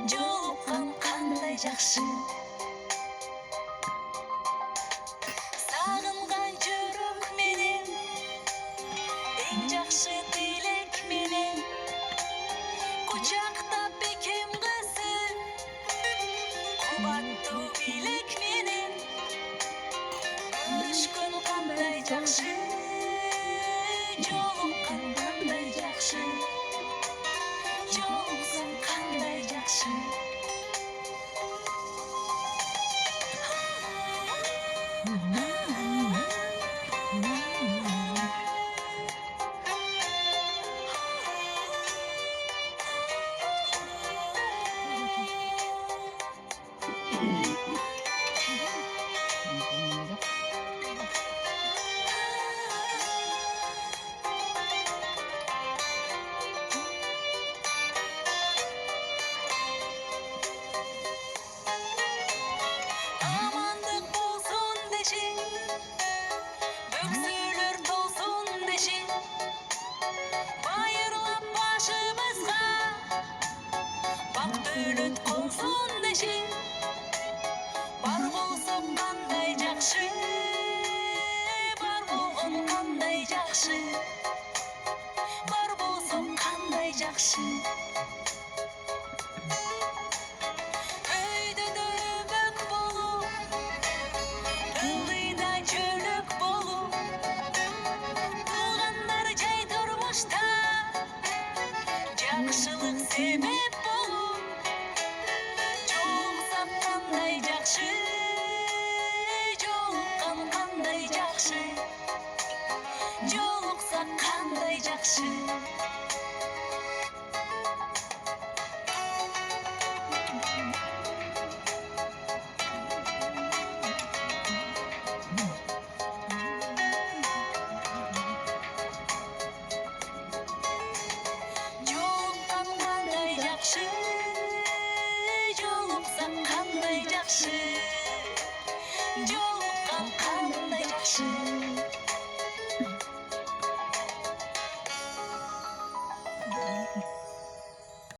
жолуккан кандай жакшы. Сагынган жүрөк менен эң жакшы тилек менен кучактап бекем кызы кубаттуу билек менен көрүшкөн кандай жакшы, жолуккан кандай жакшы, жолуксаң кандай жакшы. Амандык болсун дешин, бөксөлөр толсун дешин, байырлап башыбызга бак дөлөт консун дешин. Бар болсоң кандай жакшы, бар болгон кандай жакшы, бар болсоң кандай жакшы. Өйдөдө өмөк болуп, ылдыйда жөлөк болуп, туугандар жай турмушта жакшылык себеп болуп, жолуксак кандай жакшы, жолуккан кандай жакшы, жолуксак кандай жакшы. Жолуккан кандай жакшы.